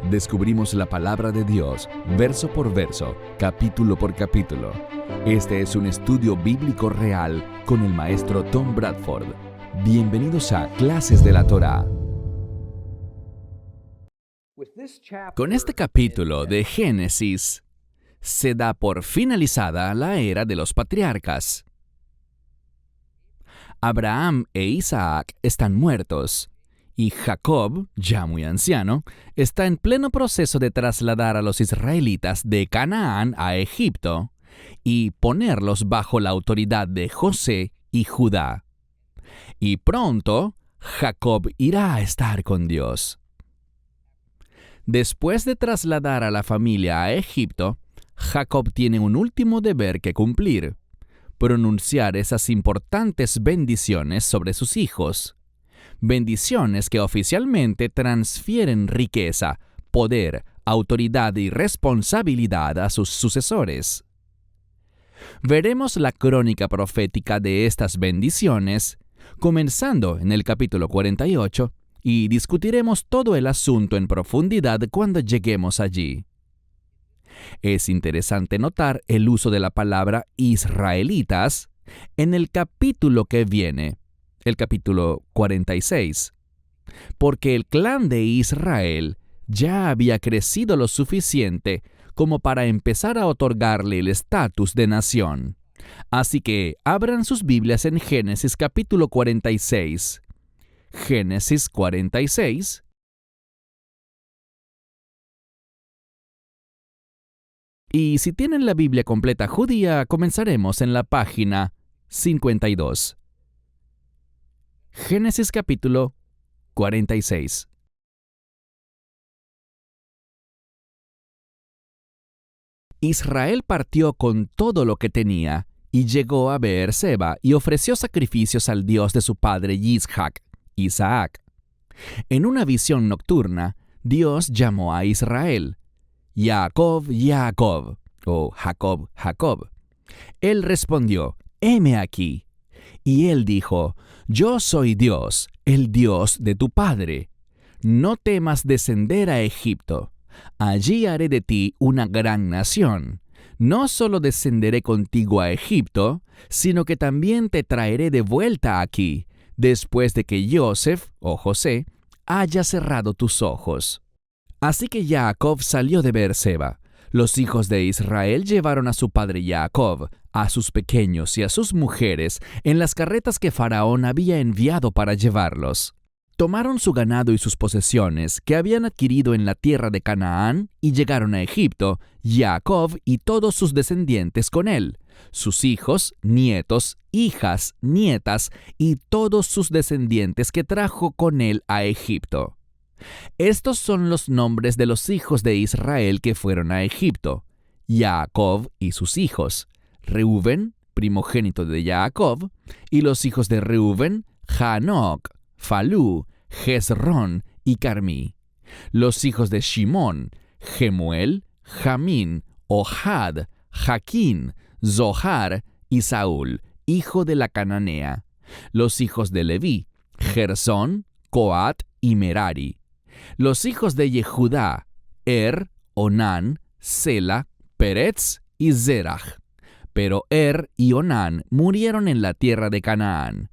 descubrimos la palabra de Dios, verso por verso, capítulo por capítulo. Este es un estudio bíblico real con el maestro Tom Bradford. Bienvenidos a Clases de la Torá. Con este capítulo de Génesis, se da por finalizada la era de los patriarcas. Abraham e Isaac están muertos, y Jacob, ya muy anciano, está en pleno proceso de trasladar a los israelitas de Canaán a Egipto y ponerlos bajo la autoridad de José y Judá. Y pronto, Jacob irá a estar con Dios. Después de trasladar a la familia a Egipto, Jacob tiene un último deber que cumplir: pronunciar esas importantes bendiciones sobre sus hijos. Bendiciones que oficialmente transfieren riqueza, poder, autoridad y responsabilidad a sus sucesores. Veremos la crónica profética de estas bendiciones, comenzando en el capítulo 48, y discutiremos todo el asunto en profundidad cuando lleguemos allí. Es interesante notar el uso de la palabra israelitas en el capítulo que viene, el capítulo 46, porque el clan de Israel ya había crecido lo suficiente como para empezar a otorgarle el estatus de nación. Así que abran sus Biblias en Génesis capítulo 46. Génesis 46. Y si tienen la Biblia completa judía, comenzaremos en la página 52. Génesis capítulo 46. Israel partió con todo lo que tenía y llegó a Beerseba y ofreció sacrificios al Dios de su padre Isaac. En una visión nocturna, Dios llamó a Israel: Jacob, Jacob, o Jacob, Jacob. Él respondió: heme aquí. Y él dijo: yo soy Dios, el Dios de tu padre. No temas descender a Egipto. Allí haré de ti una gran nación. No solo descenderé contigo a Egipto, sino que también te traeré de vuelta aquí, después de que José, haya cerrado tus ojos. Así que Jacob salió de Beerseba. Los hijos de Israel llevaron a su padre Jacob, a sus pequeños y a sus mujeres en las carretas que Faraón había enviado para llevarlos. Tomaron su ganado y sus posesiones que habían adquirido en la tierra de Canaán y llegaron a Egipto, Jacob y todos sus descendientes con él, sus hijos, nietos, hijas, nietas y todos sus descendientes que trajo con él a Egipto. Estos son los nombres de los hijos de Israel que fueron a Egipto: Jacob y sus hijos, Reuben, primogénito de Jacob, y los hijos de Reuben, Hanoc, Falú, Hezrón y Carmí. Los hijos de Shimón, Gemuel, Jamín, Ohad, Jaquín, Zohar y Saúl, hijo de la cananea. Los hijos de Leví, Gersón, Coat y Merari. Los hijos de Yehudá, Onán, Sela, Peretz y Zerach. Pero y Onán murieron en la tierra de Canaán.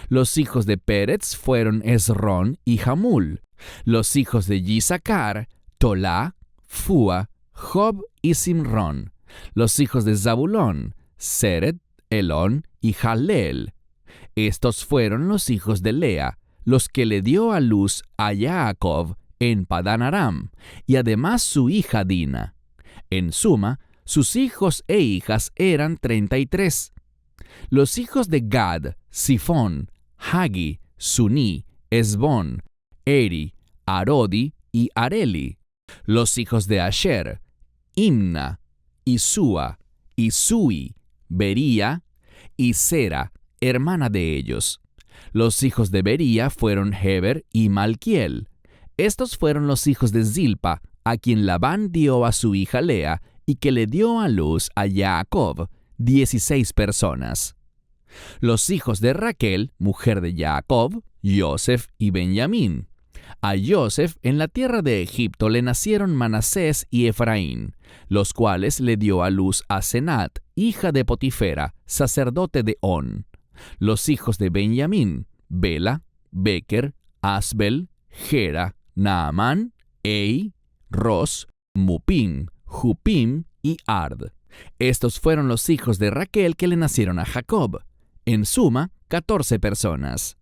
Los hijos de Peretz fueron Hezrón y Hamul. Los hijos de Yisacar, Tolá, Fúa, Job y Simrón. Los hijos de Zabulón, Seret, Elón y Jaleel. Estos fueron los hijos de Lea, los que le dio a luz a Jacob en Padán Aram, y además su hija Dina. En suma, sus hijos e hijas eran 33. Los hijos de Gad, Sifón, Hagi, Suní, Esbón, Eri, Arodi y Areli. Los hijos de Asher, Imna, Isúa, Isui, Bería y Sera, hermana de ellos. Los hijos de Bería fueron Heber y Malquiel. Estos fueron los hijos de Zilpa, a quien Labán dio a su hija Lea y que le dio a luz a Jacob, 16 personas. Los hijos de Raquel, mujer de Jacob, Joseph y Benjamín. A Joseph en la tierra de Egipto le nacieron Manasés y Efraín, los cuales le dio a luz a Senat, hija de Potifera, sacerdote de On. Los hijos de Benjamín: Bela, Beker, Asbel, Gera, Naamán, Ei, Ros, Mupim, Jupim y Ard. Estos fueron los hijos de Raquel que le nacieron a Jacob. En suma, 14 personas.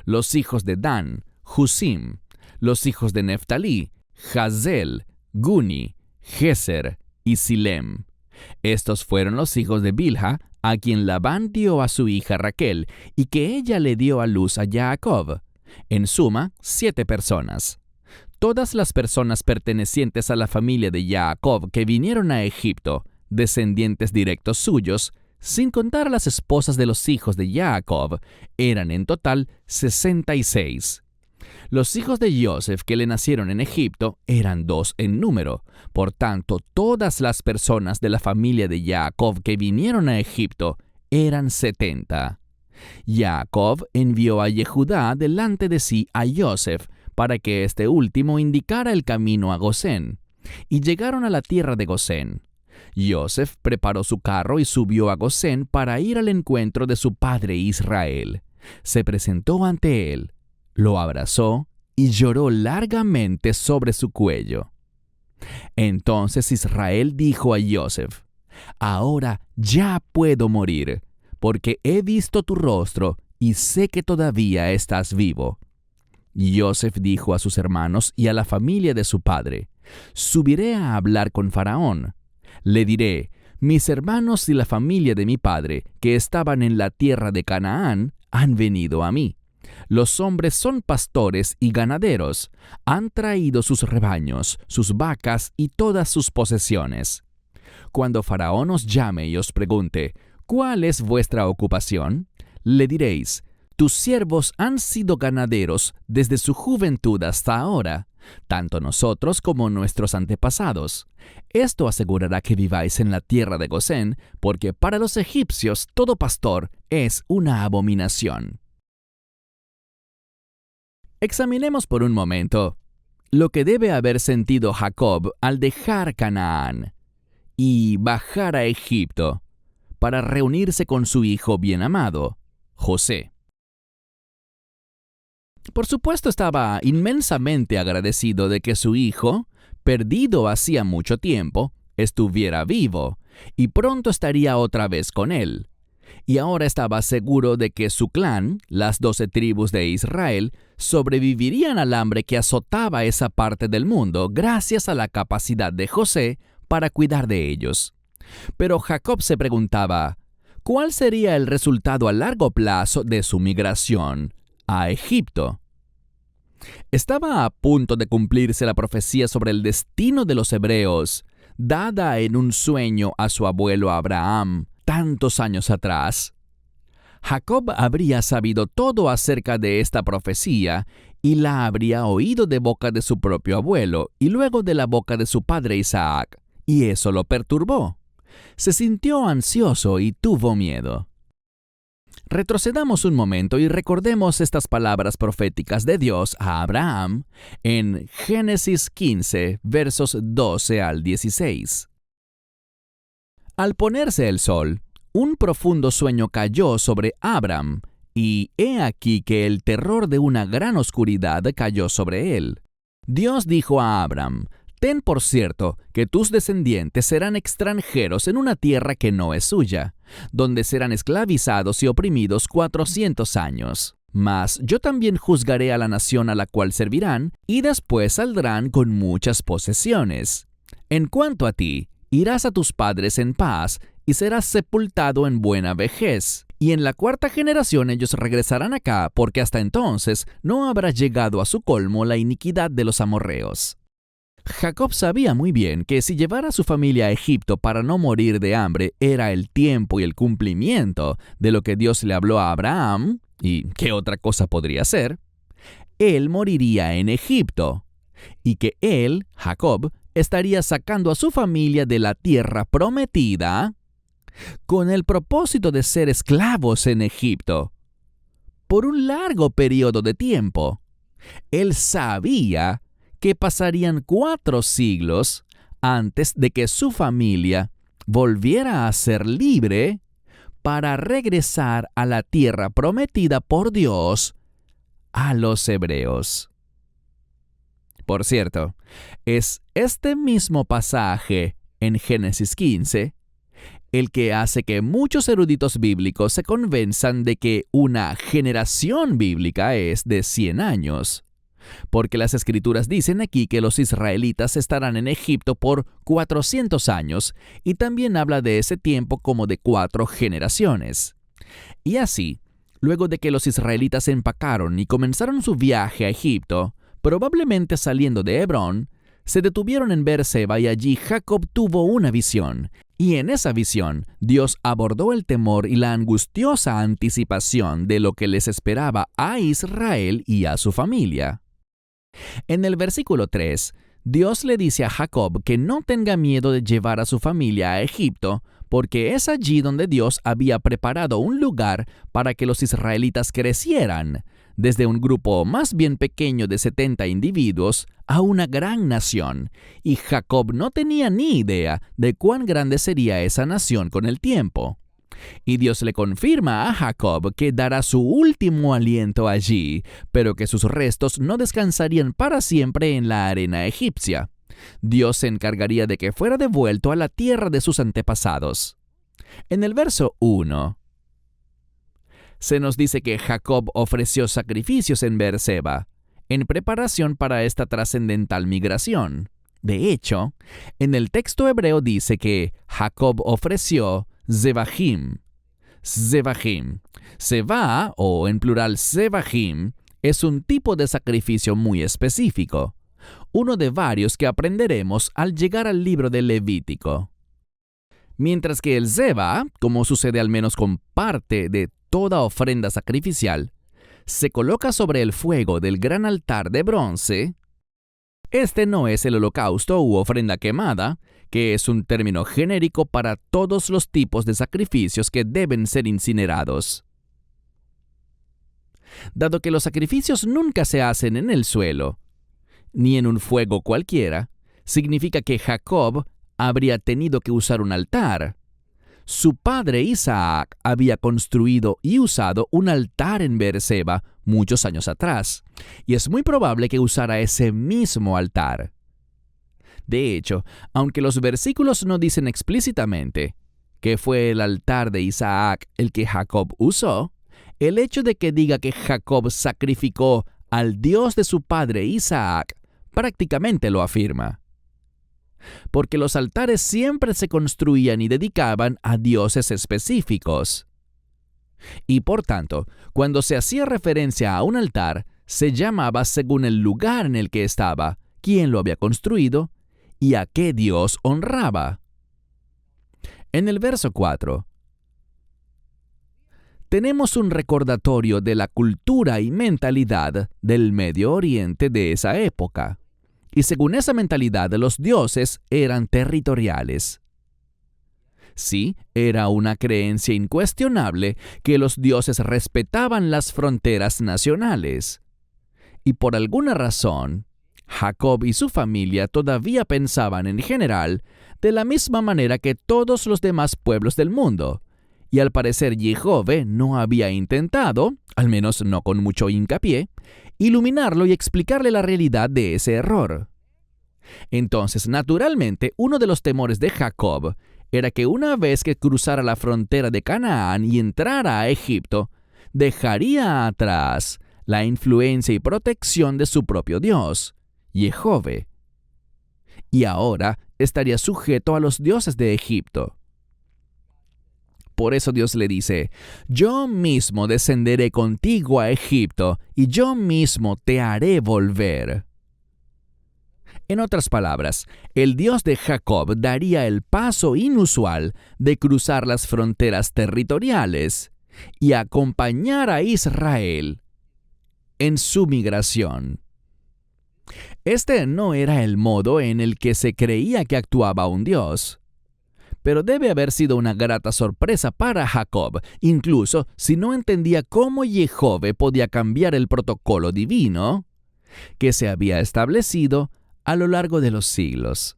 Los hijos de Dan: Husim. Los hijos de Neftalí: Jazel, Guni, Geser y Silem. Estos fueron los hijos de Bilha, a quien Labán dio a su hija Raquel, y que ella le dio a luz a Jacob. En suma, 7 personas. Todas las personas pertenecientes a la familia de Jacob que vinieron a Egipto, descendientes directos suyos, sin contar a las esposas de los hijos de Jacob, eran en total 66. Los hijos de Joseph que le nacieron en Egipto eran 2 en número. Por tanto, todas las personas de la familia de Jacob que vinieron a Egipto eran 70. Jacob envió a Yehudá delante de sí a Joseph, para que este último indicara el camino a Gosén. Y llegaron a la tierra de Gosén. Joseph preparó su carro y subió a Gosén para ir al encuentro de su padre Israel. Se presentó ante él, lo abrazó y lloró largamente sobre su cuello. Entonces Israel dijo a Joseph: «Ahora ya puedo morir, porque he visto tu rostro y sé que todavía estás vivo». Joseph dijo a sus hermanos y a la familia de su padre: «Subiré a hablar con Faraón. Le diré: mis hermanos y la familia de mi padre, que estaban en la tierra de Canaán, han venido a mí. Los hombres son pastores y ganaderos. Han traído sus rebaños, sus vacas y todas sus posesiones. Cuando Faraón os llame y os pregunte: ¿cuál es vuestra ocupación?, le diréis: tus siervos han sido ganaderos desde su juventud hasta ahora, tanto nosotros como nuestros antepasados. Esto asegurará que viváis en la tierra de Gosén, porque para los egipcios todo pastor es una abominación». Examinemos por un momento lo que debe haber sentido Jacob al dejar Canaán y bajar a Egipto para reunirse con su hijo bien amado, José. Por supuesto, estaba inmensamente agradecido de que su hijo, perdido hacía mucho tiempo, estuviera vivo y pronto estaría otra vez con él. Y ahora estaba seguro de que su clan, las 12 tribus de Israel, sobrevivirían al hambre que azotaba esa parte del mundo gracias a la capacidad de José para cuidar de ellos. Pero Jacob se preguntaba: ¿cuál sería el resultado a largo plazo de su migración a Egipto? Estaba a punto de cumplirse la profecía sobre el destino de los hebreos, dada en un sueño a su abuelo Abraham tantos años atrás. Jacob habría sabido todo acerca de esta profecía y la habría oído de boca de su propio abuelo y luego de la boca de su padre Isaac, y eso lo perturbó. Se sintió ansioso y tuvo miedo. Retrocedamos un momento y recordemos estas palabras proféticas de Dios a Abraham en Génesis 15, versos 12 al 16. Al ponerse el sol, un profundo sueño cayó sobre Abram, y he aquí que el terror de una gran oscuridad cayó sobre él. Dios dijo a Abram: «Ten por cierto que tus descendientes serán extranjeros en una tierra que no es suya, donde serán esclavizados y oprimidos 400 años. Mas yo también juzgaré a la nación a la cual servirán, y después saldrán con muchas posesiones. En cuanto a ti, irás a tus padres en paz, y serás sepultado en buena vejez. Y en la 4ª generación ellos regresarán acá, porque hasta entonces no habrá llegado a su colmo la iniquidad de los amorreos». Jacob sabía muy bien que si llevara a su familia a Egipto para no morir de hambre era el tiempo y el cumplimiento de lo que Dios le habló a Abraham, y qué otra cosa podría ser, él moriría en Egipto, y que él, Jacob, estaría sacando a su familia de la tierra prometida con el propósito de ser esclavos en Egipto por un largo periodo de tiempo. Él sabía que pasarían 4 siglos antes de que su familia volviera a ser libre para regresar a la tierra prometida por Dios a los hebreos. Por cierto, es este mismo pasaje en Génesis 15 el que hace que muchos eruditos bíblicos se convenzan de que una generación bíblica es de 100 años. Porque las escrituras dicen aquí que los israelitas estarán en Egipto por 400 años y también habla de ese tiempo como de 4 generaciones. Y así, luego de que los israelitas empacaron y comenzaron su viaje a Egipto, probablemente saliendo de Hebrón, se detuvieron en Beerseba y allí Jacob tuvo una visión. Y en esa visión, Dios abordó el temor y la angustiosa anticipación de lo que les esperaba a Israel y a su familia. En el versículo 3, Dios le dice a Jacob que no tenga miedo de llevar a su familia a Egipto, porque es allí donde Dios había preparado un lugar para que los israelitas crecieran, desde un grupo más bien pequeño de 70 individuos a una gran nación, y Jacob no tenía ni idea de cuán grande sería esa nación con el tiempo. Y Dios le confirma a Jacob que dará su último aliento allí, pero que sus restos no descansarían para siempre en la arena egipcia. Dios se encargaría de que fuera devuelto a la tierra de sus antepasados. En el verso 1, se nos dice que Jacob ofreció sacrificios en Beerseba, en preparación para esta trascendental migración. De hecho, en el texto hebreo dice que Jacob ofreció Zebahim. Zebahim. Zebah, o en plural Zebahim, es un tipo de sacrificio muy específico, uno de varios que aprenderemos al llegar al libro de Levítico. Mientras que el Zebah, como sucede al menos con parte de toda ofrenda sacrificial, se coloca sobre el fuego del gran altar de bronce, este no es el holocausto u ofrenda quemada, que es un término genérico para todos los tipos de sacrificios que deben ser incinerados. Dado que los sacrificios nunca se hacen en el suelo, ni en un fuego cualquiera, significa que Jacob habría tenido que usar un altar. Su padre Isaac había construido y usado un altar en Beerseba muchos años atrás, y es muy probable que usara ese mismo altar. De hecho, aunque los versículos no dicen explícitamente que fue el altar de Isaac el que Jacob usó, el hecho de que diga que Jacob sacrificó al Dios de su padre Isaac prácticamente lo afirma. Porque los altares siempre se construían y dedicaban a dioses específicos. Y por tanto, cuando se hacía referencia a un altar, se llamaba según el lugar en el que estaba, quién lo había construido y a qué Dios honraba. En el verso 4, tenemos un recordatorio de la cultura y mentalidad del Medio Oriente de esa época. Y según esa mentalidad, los dioses eran territoriales. Sí, era una creencia incuestionable que los dioses respetaban las fronteras nacionales. Y por alguna razón, Jacob y su familia todavía pensaban en general de la misma manera que todos los demás pueblos del mundo. Y al parecer Jehová no había intentado, al menos no con mucho hincapié, iluminarlo y explicarle la realidad de ese error. Entonces, naturalmente, uno de los temores de Jacob era que una vez que cruzara la frontera de Canaán y entrara a Egipto, dejaría atrás la influencia y protección de su propio Dios, Jehová, y ahora estaría sujeto a los dioses de Egipto. Por eso Dios le dice, yo mismo descenderé contigo a Egipto y yo mismo te haré volver. En otras palabras, el Dios de Jacob daría el paso inusual de cruzar las fronteras territoriales y acompañar a Israel en su migración. Este no era el modo en el que se creía que actuaba un Dios. Pero debe haber sido una grata sorpresa para Jacob, incluso si no entendía cómo Jehová podía cambiar el protocolo divino, que se había establecido a lo largo de los siglos.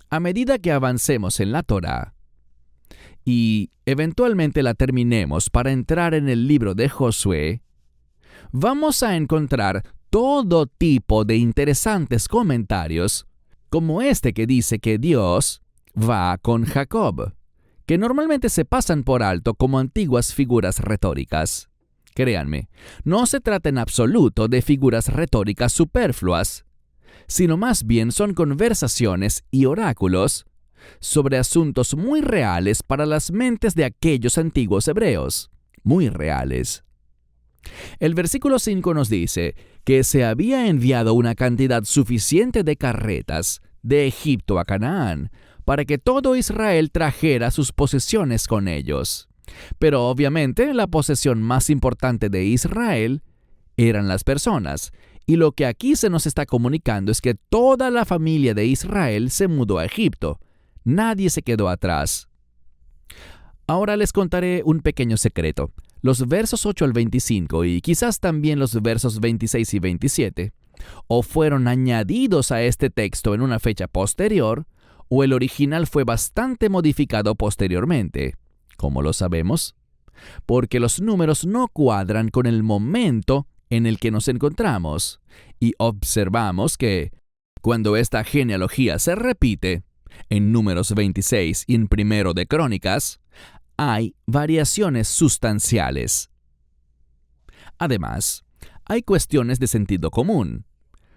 A medida que avancemos en la Torá y eventualmente la terminemos para entrar en el libro de Josué, vamos a encontrar todo tipo de interesantes comentarios, como este que dice que Dios va con Jacob, que normalmente se pasan por alto como antiguas figuras retóricas. Créanme, no se trata en absoluto de figuras retóricas superfluas, sino más bien son conversaciones y oráculos sobre asuntos muy reales para las mentes de aquellos antiguos hebreos, muy reales. El versículo 5 nos dice que se había enviado una cantidad suficiente de carretas de Egipto a Canaán para que todo Israel trajera sus posesiones con ellos. Pero obviamente la posesión más importante de Israel eran las personas, y lo que aquí se nos está comunicando es que toda la familia de Israel se mudó a Egipto. Nadie se quedó atrás. Ahora les contaré un pequeño secreto. Los versos 8 al 25 y quizás también los versos 26 y 27 o fueron añadidos a este texto en una fecha posterior o el original fue bastante modificado posteriormente. ¿Cómo lo sabemos? Porque los números no cuadran con el momento en el que nos encontramos y observamos que cuando esta genealogía se repite en Números 26 y en Primero de Crónicas, hay variaciones sustanciales. Además, hay cuestiones de sentido común.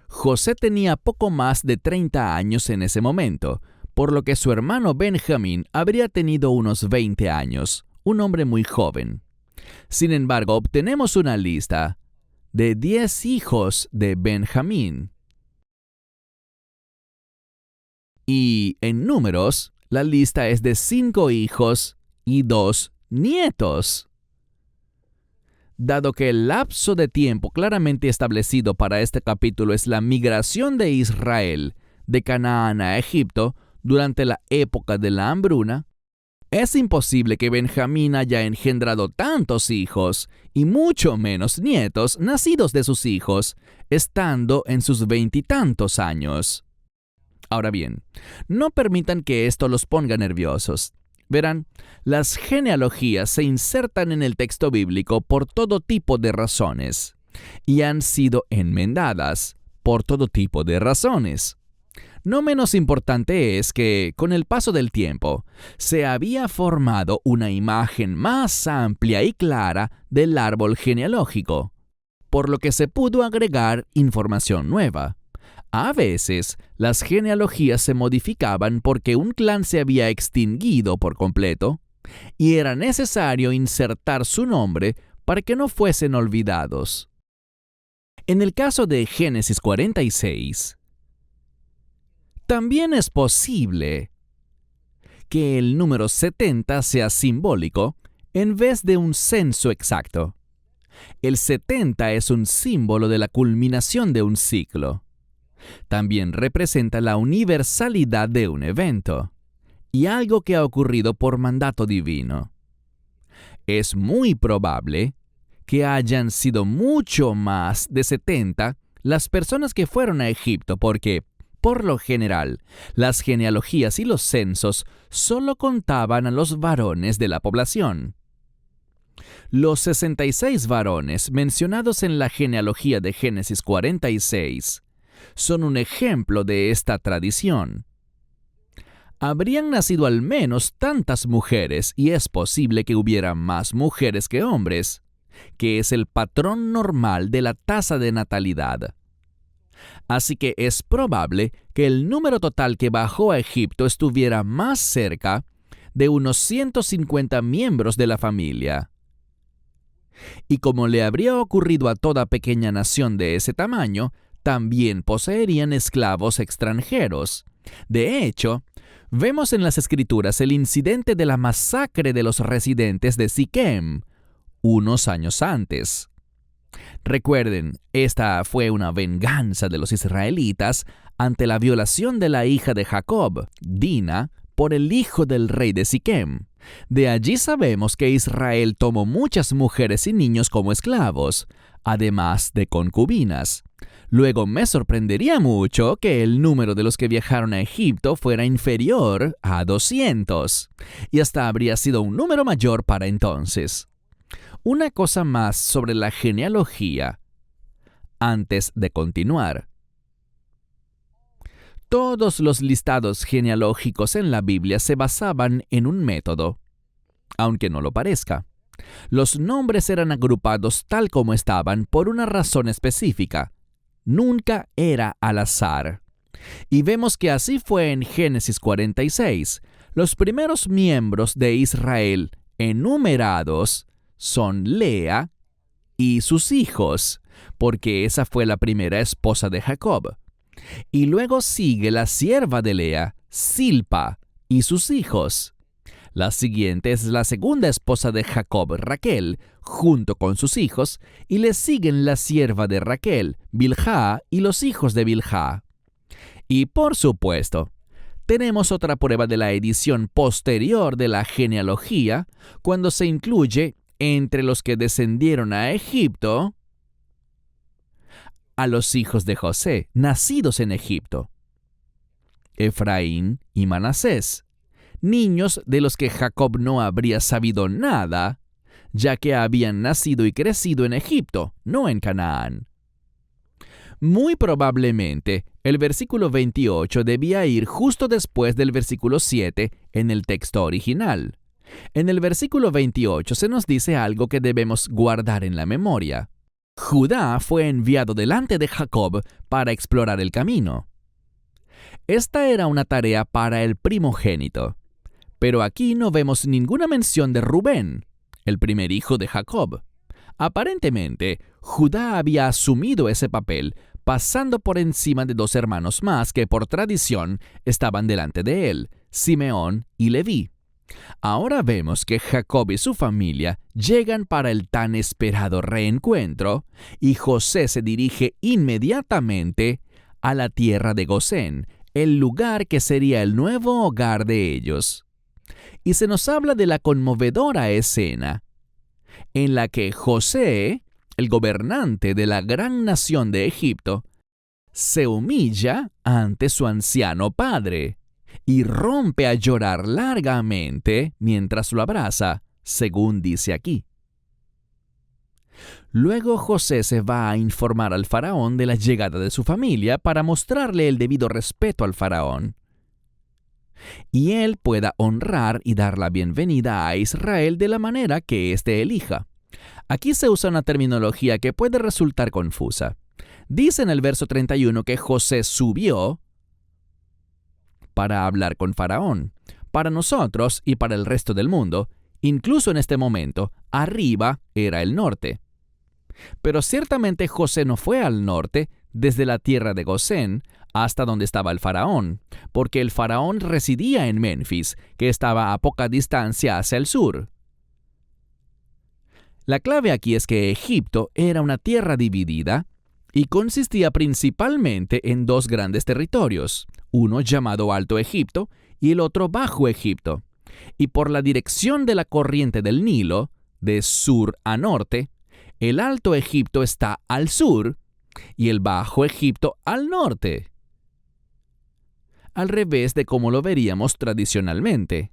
José tenía poco más de 30 años en ese momento, por lo que su hermano Benjamín habría tenido unos 20 años, un hombre muy joven. Sin embargo, obtenemos una lista de 10 hijos de Benjamín. Y en Números, la lista es de 5 hijos y 2 nietos. Dado que el lapso de tiempo claramente establecido para este capítulo es la migración de Israel de Canaán a Egipto durante la época de la hambruna, es imposible que Benjamín haya engendrado tantos hijos y mucho menos nietos nacidos de sus hijos, estando en sus 20 y tantos años. Ahora bien, no permitan que esto los ponga nerviosos. Verán, las genealogías se insertan en el texto bíblico por todo tipo de razones y han sido enmendadas por todo tipo de razones. No menos importante es que, con el paso del tiempo, se había formado una imagen más amplia y clara del árbol genealógico, por lo que se pudo agregar información nueva. A veces, las genealogías se modificaban porque un clan se había extinguido por completo y era necesario insertar su nombre para que no fuesen olvidados. En el caso de Génesis 46, también es posible que el número 70 sea simbólico en vez de un censo exacto. El 70 es un símbolo de la culminación de un ciclo. También representa la universalidad de un evento y algo que ha ocurrido por mandato divino. Es muy probable que hayan sido mucho más de 70 las personas que fueron a Egipto porque, por lo general, las genealogías y los censos solo contaban a los varones de la población. Los 66 varones mencionados en la genealogía de Génesis 46 son un ejemplo de esta tradición. Habrían nacido al menos tantas mujeres y es posible que hubiera más mujeres que hombres, que es el patrón normal de la tasa de natalidad. Así que es probable que el número total que bajó a Egipto estuviera más cerca de unos 150 miembros de la familia. Y como le habría ocurrido a toda pequeña nación de ese tamaño, también poseerían esclavos extranjeros. De hecho, vemos en las Escrituras el incidente de la masacre de los residentes de Siquem, unos años antes. Recuerden, esta fue una venganza de los israelitas ante la violación de la hija de Jacob, Dina, por el hijo del rey de Siquem. De allí sabemos que Israel tomó muchas mujeres y niños como esclavos, además de concubinas. Luego me sorprendería mucho que el número de los que viajaron a Egipto fuera inferior a 200, y hasta habría sido un número mayor para entonces. Una cosa más sobre la genealogía, antes de continuar. Todos los listados genealógicos en la Biblia se basaban en un método, aunque no lo parezca. Los nombres eran agrupados tal como estaban por una razón específica. Nunca era al azar. Y vemos que así fue en Génesis 46. Los primeros miembros de Israel enumerados son Lea y sus hijos, porque esa fue la primera esposa de Jacob. Y luego sigue la sierva de Lea, Silpa, y sus hijos. La siguiente es la segunda esposa de Jacob, Raquel, junto con sus hijos, y le siguen la sierva de Raquel, Bilhá, y los hijos de Bilhá. Y por supuesto, tenemos otra prueba de la edición posterior de la genealogía, cuando se incluye entre los que descendieron a Egipto a los hijos de José, nacidos en Egipto, Efraín y Manasés, niños de los que Jacob no habría sabido nada, ya que habían nacido y crecido en Egipto, no en Canaán. Muy probablemente, el versículo 28 debía ir justo después del versículo 7 en el texto original. En el versículo 28 se nos dice algo que debemos guardar en la memoria. Judá fue enviado delante de Jacob para explorar el camino. Esta era una tarea para el primogénito. Pero aquí no vemos ninguna mención de Rubén, el primer hijo de Jacob. Aparentemente, Judá había asumido ese papel, pasando por encima de dos hermanos más que por tradición estaban delante de él, Simeón y Leví. Ahora vemos que Jacob y su familia llegan para el tan esperado reencuentro, y José se dirige inmediatamente a la tierra de Gosén, el lugar que sería el nuevo hogar de ellos. Y se nos habla de la conmovedora escena en la que José, el gobernante de la gran nación de Egipto, se humilla ante su anciano padre y rompe a llorar largamente mientras lo abraza, según dice aquí. Luego José se va a informar al faraón de la llegada de su familia para mostrarle el debido respeto al faraón, y él pueda honrar y dar la bienvenida a Israel de la manera que éste elija. Aquí se usa una terminología que puede resultar confusa. Dice en el verso 31 que José subió para hablar con Faraón. Para nosotros y para el resto del mundo, incluso en este momento, arriba era el norte. Pero ciertamente José no fue al norte desde la tierra de Gosén hasta donde estaba el faraón, porque el faraón residía en Menfis, que estaba a poca distancia hacia el sur. La clave aquí es que Egipto era una tierra dividida y consistía principalmente en dos grandes territorios, uno llamado Alto Egipto y el otro Bajo Egipto. Y por la dirección de la corriente del Nilo, de sur a norte, el Alto Egipto está al sur y el Bajo Egipto al norte, al revés de como lo veríamos tradicionalmente.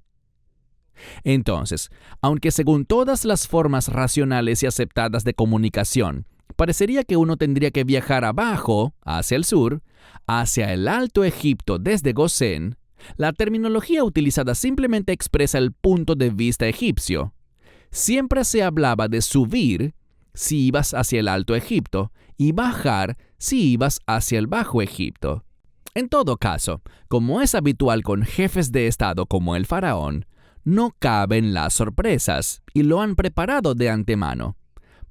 Entonces, aunque según todas las formas racionales y aceptadas de comunicación, parecería que uno tendría que viajar abajo, hacia el sur, hacia el Alto Egipto desde Gosén, la terminología utilizada simplemente expresa el punto de vista egipcio. Siempre se hablaba de subir si ibas hacia el Alto Egipto y bajar si ibas hacia el Bajo Egipto. En todo caso, como es habitual con jefes de Estado como el faraón, no caben las sorpresas y lo han preparado de antemano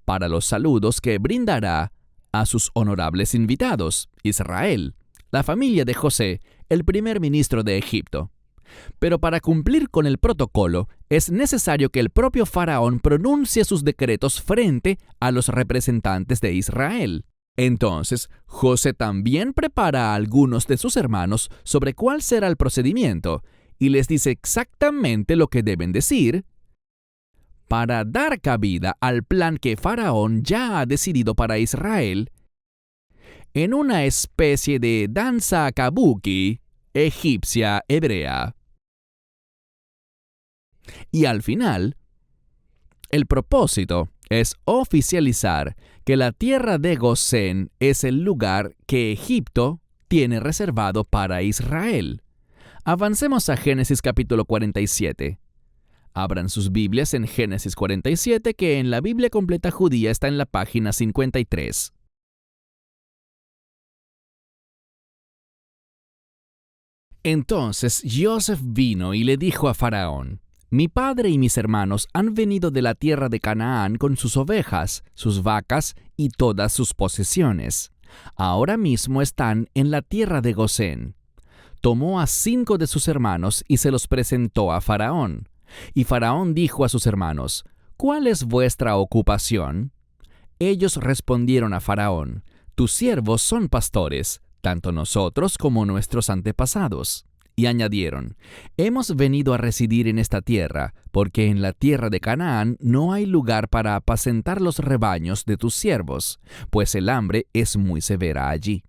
para los saludos que brindará a sus honorables invitados, Israel, la familia de José, el primer ministro de Egipto. Pero para cumplir con el protocolo, es necesario que el propio faraón pronuncie sus decretos frente a los representantes de Israel. Entonces, José también prepara a algunos de sus hermanos sobre cuál será el procedimiento y les dice exactamente lo que deben decir para dar cabida al plan que Faraón ya ha decidido para Israel, en una especie de danza kabuki egipcia hebrea. Y al final, el propósito es oficializar que la tierra de Gosén es el lugar que Egipto tiene reservado para Israel. Avancemos a Génesis capítulo 47. Abran sus Biblias en Génesis 47, que en la Biblia completa judía está en la página 53. Entonces Joseph vino y le dijo a Faraón: Mi padre y mis hermanos han venido de la tierra de Canaán con sus ovejas, sus vacas y todas sus posesiones. Ahora mismo están en la tierra de Gosén. Tomó a 5 de sus hermanos y se los presentó a Faraón. Y Faraón dijo a sus hermanos: ¿Cuál es vuestra ocupación? Ellos respondieron a Faraón: Tus siervos son pastores, tanto nosotros como nuestros antepasados. Y añadieron: Hemos venido a residir en esta tierra, porque en la tierra de Canaán no hay lugar para apacentar los rebaños de tus siervos, pues el hambre es muy severa allí.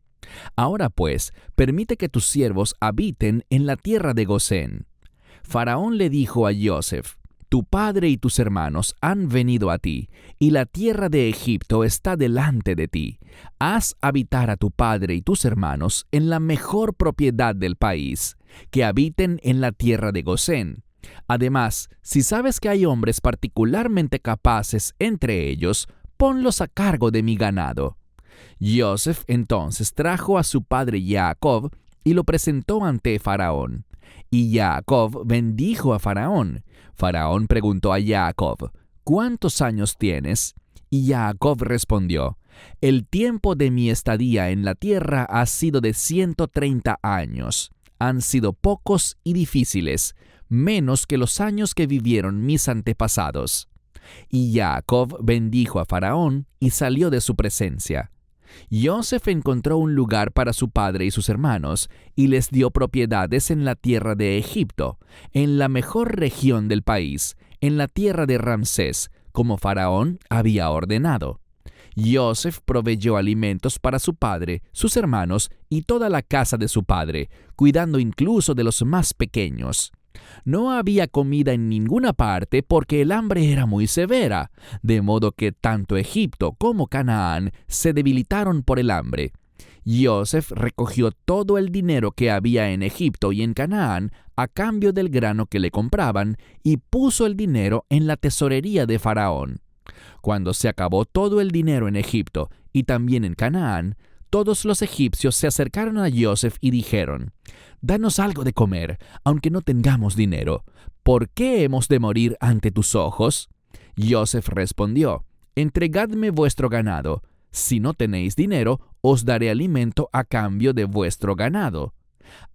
Ahora pues, permite que tus siervos habiten en la tierra de Gosén. Faraón le dijo a Joseph: Tu padre y tus hermanos han venido a ti, y la tierra de Egipto está delante de ti. Haz habitar a tu padre y tus hermanos en la mejor propiedad del país, que habiten en la tierra de Gosén. Además, si sabes que hay hombres particularmente capaces entre ellos, ponlos a cargo de mi ganado. Joseph entonces trajo a su padre Jacob y lo presentó ante Faraón. Y Jacob bendijo a Faraón. Faraón preguntó a Jacob: ¿Cuántos años tienes? Y Jacob respondió: El tiempo de mi estadía en la tierra ha sido de 130 años. Han sido pocos y difíciles, menos que los años que vivieron mis antepasados. Y Jacob bendijo a Faraón y salió de su presencia. Joseph encontró un lugar para su padre y sus hermanos, y les dio propiedades en la tierra de Egipto, en la mejor región del país, en la tierra de Ramsés, como Faraón había ordenado. Joseph proveyó alimentos para su padre, sus hermanos y toda la casa de su padre, cuidando incluso de los más pequeños. No había comida en ninguna parte porque el hambre era muy severa, de modo que tanto Egipto como Canaán se debilitaron por el hambre. Joseph recogió todo el dinero que había en Egipto y en Canaán a cambio del grano que le compraban y puso el dinero en la tesorería de Faraón. Cuando se acabó todo el dinero en Egipto y también en Canaán, todos los egipcios se acercaron a Joseph y dijeron: «Danos algo de comer, aunque no tengamos dinero. ¿Por qué hemos de morir ante tus ojos?» Joseph respondió: «Entregadme vuestro ganado. Si no tenéis dinero, os daré alimento a cambio de vuestro ganado».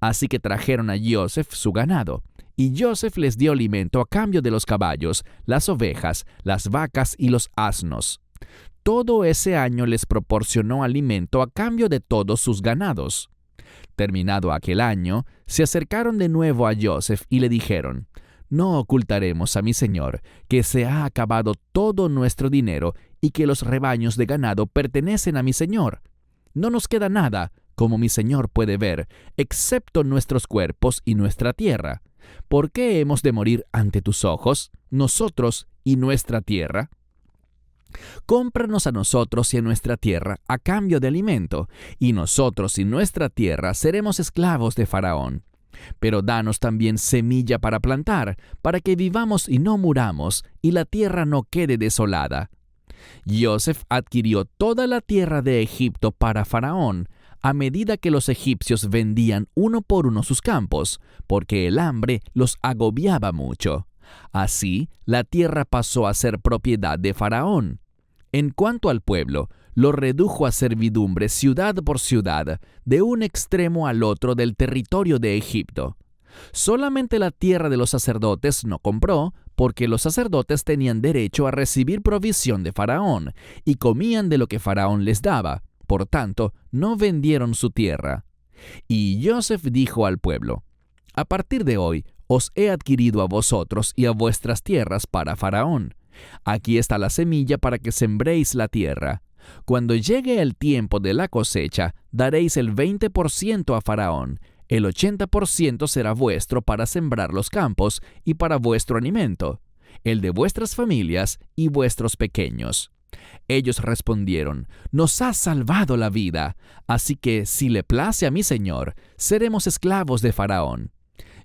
Así que trajeron a Joseph su ganado, y Joseph les dio alimento a cambio de los caballos, las ovejas, las vacas y los asnos. Todo ese año les proporcionó alimento a cambio de todos sus ganados. Terminado aquel año, se acercaron de nuevo a Joseph y le dijeron: «No ocultaremos a mi señor que se ha acabado todo nuestro dinero y que los rebaños de ganado pertenecen a mi señor. No nos queda nada, como mi señor puede ver, excepto nuestros cuerpos y nuestra tierra. ¿Por qué hemos de morir ante tus ojos, nosotros y nuestra tierra? Cómpranos a nosotros y a nuestra tierra a cambio de alimento, y nosotros y nuestra tierra seremos esclavos de Faraón. Pero danos también semilla para plantar, para que vivamos y no muramos, y la tierra no quede desolada». Joseph adquirió toda la tierra de Egipto para Faraón, a medida que los egipcios vendían uno por uno sus campos, porque el hambre los agobiaba mucho. Así, la tierra pasó a ser propiedad de Faraón. En cuanto al pueblo, lo redujo a servidumbre ciudad por ciudad, de un extremo al otro del territorio de Egipto. Solamente la tierra de los sacerdotes no compró, porque los sacerdotes tenían derecho a recibir provisión de Faraón, y comían de lo que Faraón les daba. Por tanto, no vendieron su tierra. Y Joseph dijo al pueblo: «A partir de hoy, os he adquirido a vosotros y a vuestras tierras para Faraón. Aquí está la semilla para que sembréis la tierra. Cuando llegue el tiempo de la cosecha, daréis el 20% a Faraón. El 80% será vuestro para sembrar los campos y para vuestro alimento, el de vuestras familias y vuestros pequeños. Ellos respondieron: Nos has salvado la vida, así que si le place a mi señor, seremos esclavos de Faraón.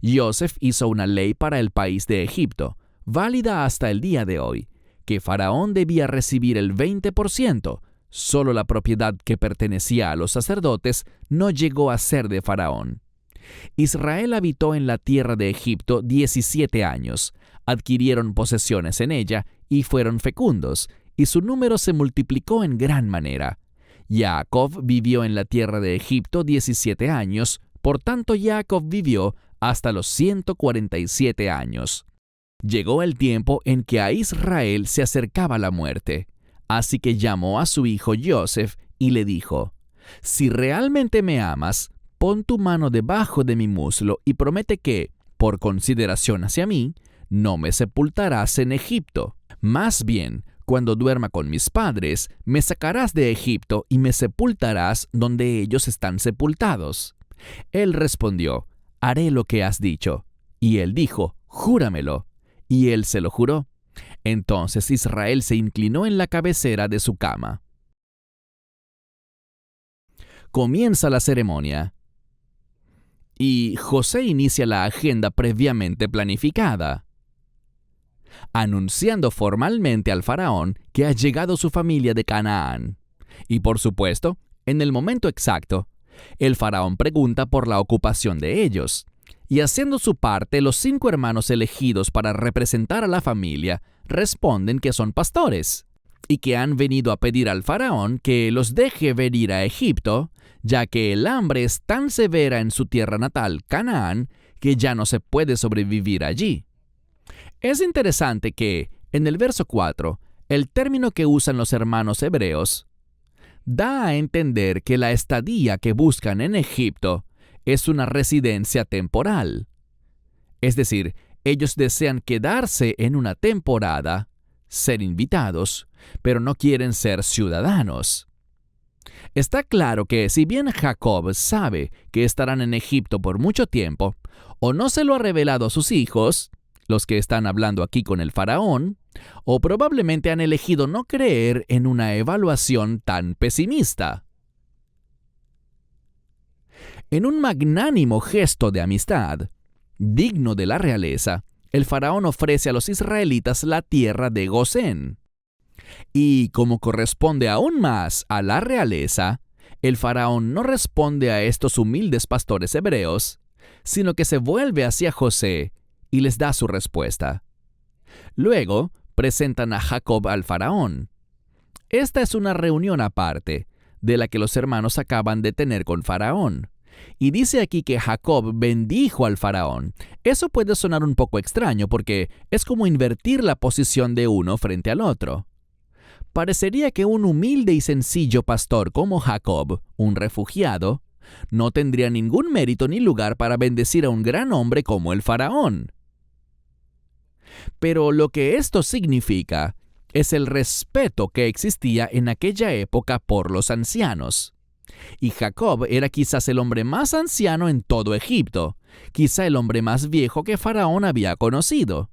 Joseph hizo una ley para el país de Egipto, válida hasta el día de hoy, que Faraón debía recibir el 20%. Solo la propiedad que pertenecía a los sacerdotes no llegó a ser de Faraón. Israel habitó en la tierra de Egipto 17 años, adquirieron posesiones en ella y fueron fecundos, y su número se multiplicó en gran manera. Jacob vivió en la tierra de Egipto 17 años, por tanto Jacob vivió hasta los 147 años. Llegó el tiempo en que a Israel se acercaba la muerte, así que llamó a su hijo Joseph y le dijo: Si realmente me amas, pon tu mano debajo de mi muslo y promete que, por consideración hacia mí, no me sepultarás en Egipto. Más bien, cuando duerma con mis padres, me sacarás de Egipto y me sepultarás donde ellos están sepultados. Él respondió: Haré lo que has dicho. Y él dijo: Júramelo. Y él se lo juró. Entonces Israel se inclinó en la cabecera de su cama. Comienza la ceremonia. Y José inicia la agenda previamente planificada, anunciando formalmente al faraón que ha llegado su familia de Canaán. Y por supuesto, en el momento exacto, el faraón pregunta por la ocupación de ellos. Y haciendo su parte, los 5 hermanos elegidos para representar a la familia responden que son pastores y que han venido a pedir al faraón que los deje venir a Egipto, ya que el hambre es tan severa en su tierra natal, Canaán, que ya no se puede sobrevivir allí. Es interesante que, en el verso 4, el término que usan los hermanos hebreos da a entender que la estadía que buscan en Egipto es una residencia temporal. Es decir, ellos desean quedarse en una temporada, ser invitados, pero no quieren ser ciudadanos. Está claro que si bien Jacob sabe que estarán en Egipto por mucho tiempo, o no se lo ha revelado a sus hijos, los que están hablando aquí con el faraón, o probablemente han elegido no creer en una evaluación tan pesimista. En un magnánimo gesto de amistad, digno de la realeza, el faraón ofrece a los israelitas la tierra de Gosén. Y como corresponde aún más a la realeza, el faraón no responde a estos humildes pastores hebreos, sino que se vuelve hacia José y les da su respuesta. Luego, presentan a Jacob al faraón. Esta es una reunión aparte, de la que los hermanos acaban de tener con faraón. Y dice aquí que Jacob bendijo al faraón. Eso puede sonar un poco extraño porque es como invertir la posición de uno frente al otro. Parecería que un humilde y sencillo pastor como Jacob, un refugiado, no tendría ningún mérito ni lugar para bendecir a un gran hombre como el faraón. Pero lo que esto significa es el respeto que existía en aquella época por los ancianos. Y Jacob era quizás el hombre más anciano en todo Egipto, quizá el hombre más viejo que Faraón había conocido.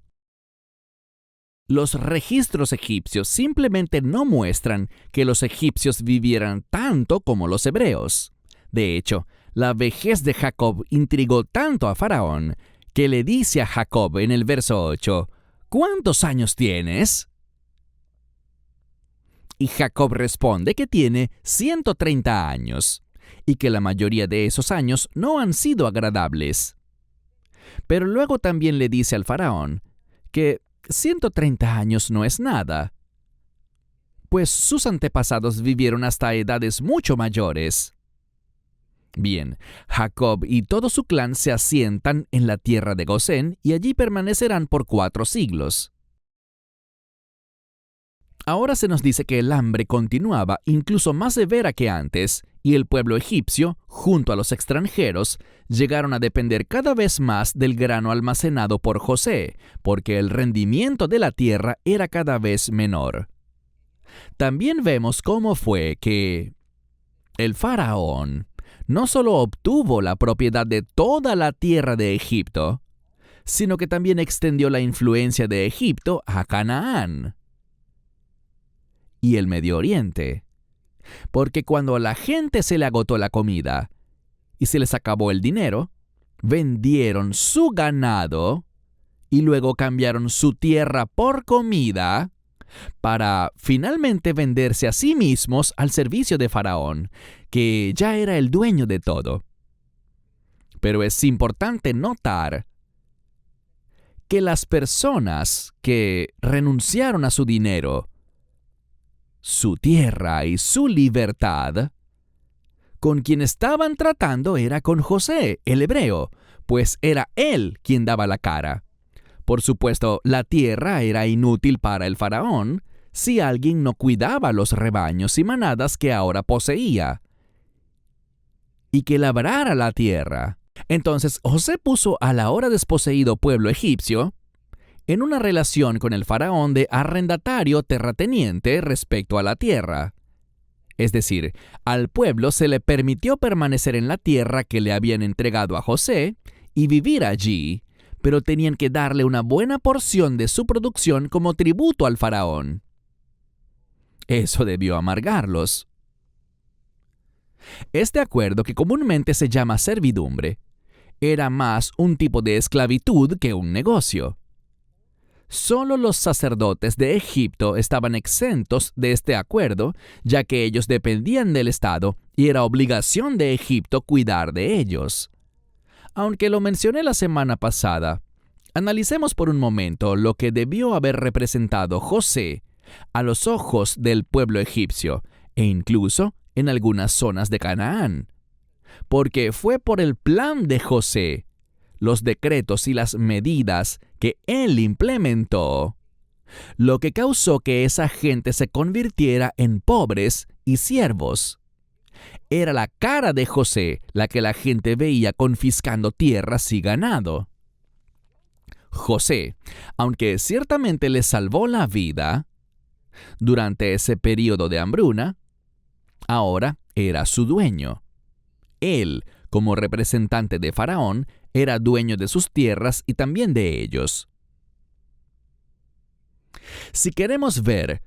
Los registros egipcios simplemente no muestran que los egipcios vivieran tanto como los hebreos. De hecho, la vejez de Jacob intrigó tanto a Faraón que le dice a Jacob en el verso 8, ¿cuántos años tienes? Y Jacob responde que tiene 130 años y que la mayoría de esos años no han sido agradables. Pero luego también le dice al faraón que 130 años no es nada, pues sus antepasados vivieron hasta edades mucho mayores. Bien, Jacob y todo su clan se asientan en la tierra de Gosén y allí permanecerán por 4 siglos. Ahora se nos dice que el hambre continuaba incluso más severa que antes y el pueblo egipcio, junto a los extranjeros, llegaron a depender cada vez más del grano almacenado por José, porque el rendimiento de la tierra era cada vez menor. También vemos cómo fue que el faraón no solo obtuvo la propiedad de toda la tierra de Egipto, sino que también extendió la influencia de Egipto a Canaán y el Medio Oriente. Porque cuando a la gente se le agotó la comida y se les acabó el dinero, vendieron su ganado y luego cambiaron su tierra por comida para finalmente venderse a sí mismos al servicio de Faraón, que ya era el dueño de todo. Pero es importante notar que las personas que renunciaron a su dinero, su tierra y su libertad, con quien estaban tratando era con José, el hebreo, pues era él quien daba la cara. Por supuesto, la tierra era inútil para el faraón si alguien no cuidaba los rebaños y manadas que ahora poseía y que labrara la tierra. Entonces José puso al ahora desposeído pueblo egipcio en una relación con el faraón de arrendatario terrateniente respecto a la tierra. Es decir, al pueblo se le permitió permanecer en la tierra que le habían entregado a José y vivir allí, pero tenían que darle una buena porción de su producción como tributo al faraón. Eso debió amargarlos. Este acuerdo, que comúnmente se llama servidumbre, era más un tipo de esclavitud que un negocio. Solo los sacerdotes de Egipto estaban exentos de este acuerdo, ya que ellos dependían del Estado y era obligación de Egipto cuidar de ellos. Aunque lo mencioné la semana pasada, analicemos por un momento lo que debió haber representado José a los ojos del pueblo egipcio e incluso en algunas zonas de Canaán. Porque fue por el plan de José, los decretos y las medidas que él implementó, lo que causó que esa gente se convirtiera en pobres y siervos. Era la cara de José la que la gente veía confiscando tierras y ganado. José, aunque ciertamente le salvó la vida durante ese periodo de hambruna, ahora era su dueño. Él, como representante de Faraón, era dueño de sus tierras y también de ellos. Si queremos ver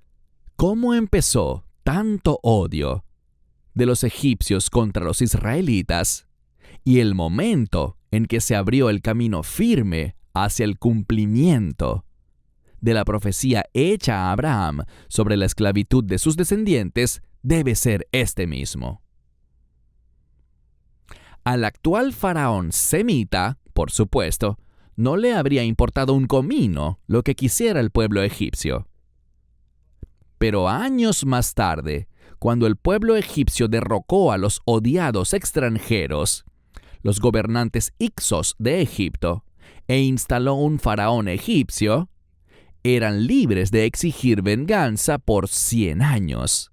cómo empezó tanto odio de los egipcios contra los israelitas y el momento en que se abrió el camino firme hacia el cumplimiento de la profecía hecha a Abraham sobre la esclavitud de sus descendientes, debe ser este mismo. Al actual faraón semita, por supuesto, no le habría importado un comino lo que quisiera el pueblo egipcio. Pero años más tarde, cuando el pueblo egipcio derrocó a los odiados extranjeros, los gobernantes Hicsos de Egipto, e instaló un faraón egipcio, eran libres de exigir venganza por 100 años.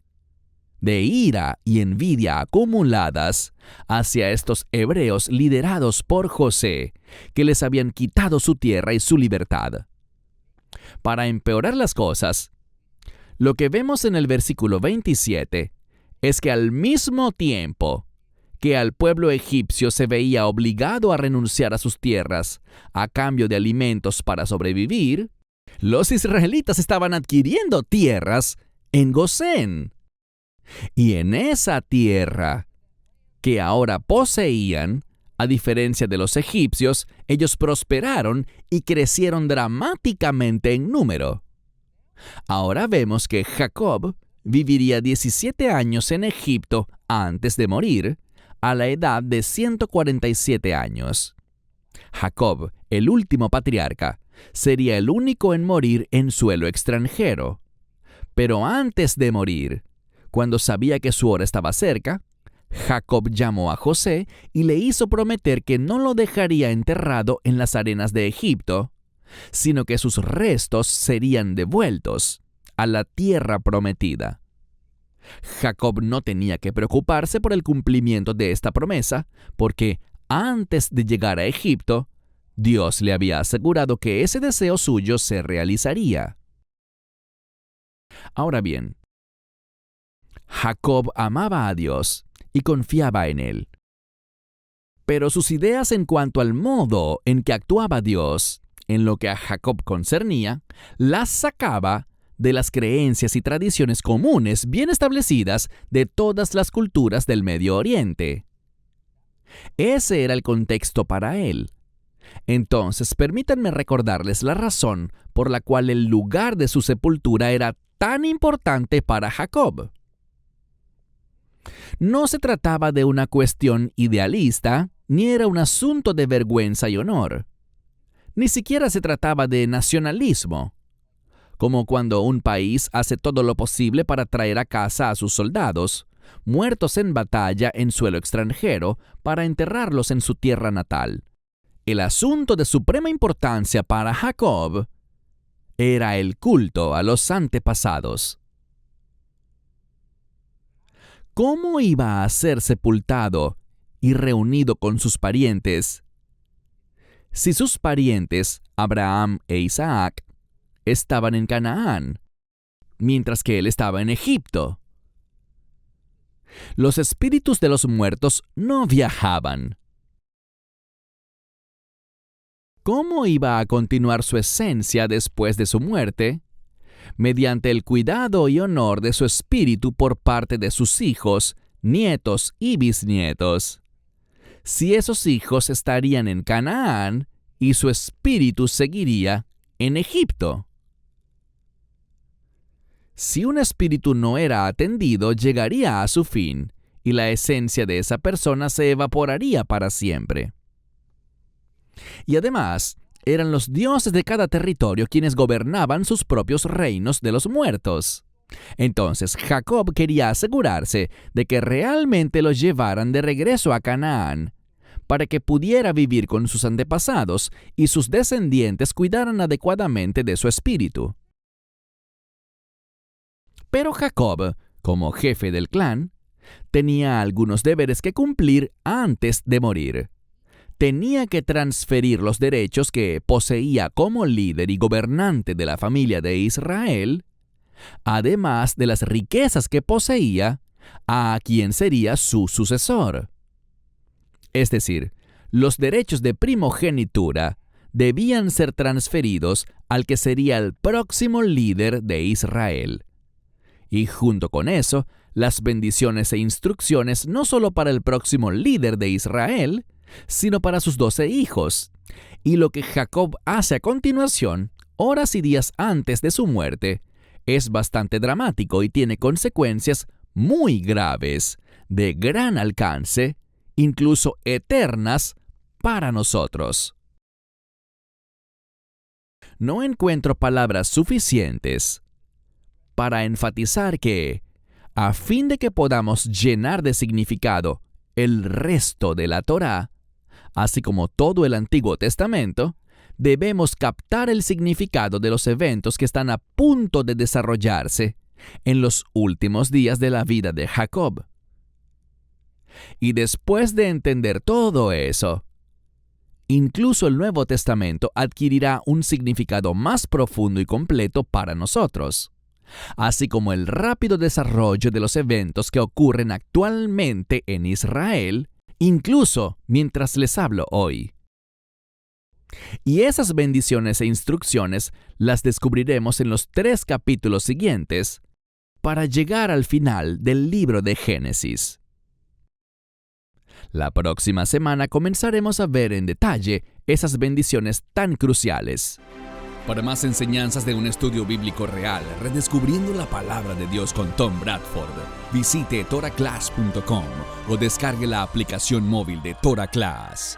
De ira y envidia acumuladas hacia estos hebreos liderados por José, que les habían quitado su tierra y su libertad. Para empeorar las cosas, lo que vemos en el versículo 27 es que al mismo tiempo que al pueblo egipcio se veía obligado a renunciar a sus tierras a cambio de alimentos para sobrevivir, los israelitas estaban adquiriendo tierras en Gosén. Y en esa tierra que ahora poseían, a diferencia de los egipcios, ellos prosperaron y crecieron dramáticamente en número. Ahora vemos que Jacob viviría 17 años en Egipto antes de morir, a la edad de 147 años. Jacob, el último patriarca, sería el único en morir en suelo extranjero. Pero antes de morir, cuando sabía que su hora estaba cerca, Jacob llamó a José y le hizo prometer que no lo dejaría enterrado en las arenas de Egipto, sino que sus restos serían devueltos a la tierra prometida. Jacob no tenía que preocuparse por el cumplimiento de esta promesa, porque antes de llegar a Egipto, Dios le había asegurado que ese deseo suyo se realizaría. Ahora bien, Jacob amaba a Dios y confiaba en Él. Pero sus ideas en cuanto al modo en que actuaba Dios, en lo que a Jacob concernía, las sacaba de las creencias y tradiciones comunes bien establecidas de todas las culturas del Medio Oriente. Ese era el contexto para él. Entonces, permítanme recordarles la razón por la cual el lugar de su sepultura era tan importante para Jacob. No se trataba de una cuestión idealista, ni era un asunto de vergüenza y honor. Ni siquiera se trataba de nacionalismo, como cuando un país hace todo lo posible para traer a casa a sus soldados, muertos en batalla en suelo extranjero, para enterrarlos en su tierra natal. El asunto de suprema importancia para Jacob era el culto a los antepasados. ¿Cómo iba a ser sepultado y reunido con sus parientes si sus parientes, Abraham e Isaac, estaban en Canaán, mientras que él estaba en Egipto? Los espíritus de los muertos no viajaban. ¿Cómo iba a continuar su esencia después de su muerte? Mediante el cuidado y honor de su espíritu por parte de sus hijos, nietos y bisnietos. Si esos hijos estarían en Canaán y su espíritu seguiría en Egipto. Si un espíritu no era atendido, llegaría a su fin, y la esencia de esa persona se evaporaría para siempre. Y además, eran los dioses de cada territorio quienes gobernaban sus propios reinos de los muertos. Entonces, Jacob quería asegurarse de que realmente los llevaran de regreso a Canaán, para que pudiera vivir con sus antepasados y sus descendientes cuidaran adecuadamente de su espíritu. Pero Jacob, como jefe del clan, tenía algunos deberes que cumplir antes de morir. Tenía que transferir los derechos que poseía como líder y gobernante de la familia de Israel, además de las riquezas que poseía, a quien sería su sucesor. Es decir, los derechos de primogenitura debían ser transferidos al que sería el próximo líder de Israel. Y junto con eso, las bendiciones e instrucciones no solo para el próximo líder de Israel, sino para sus 12 hijos. Y lo que Jacob hace a continuación, horas y días antes de su muerte, es bastante dramático y tiene consecuencias muy graves, de gran alcance, incluso eternas, para nosotros. No encuentro palabras suficientes para enfatizar que, a fin de que podamos llenar de significado el resto de la Torá, así como todo el Antiguo Testamento, debemos captar el significado de los eventos que están a punto de desarrollarse en los últimos días de la vida de Jacob. Y después de entender todo eso, incluso el Nuevo Testamento adquirirá un significado más profundo y completo para nosotros, así como el rápido desarrollo de los eventos que ocurren actualmente en Israel, incluso mientras les hablo hoy. Y esas bendiciones e instrucciones las descubriremos en los 3 capítulos siguientes para llegar al final del libro de Génesis. La próxima semana comenzaremos a ver en detalle esas bendiciones tan cruciales. Para más enseñanzas de un estudio bíblico real, redescubriendo la palabra de Dios con Tom Bradford, visite toraclass.com o descargue la aplicación móvil de TorahClass.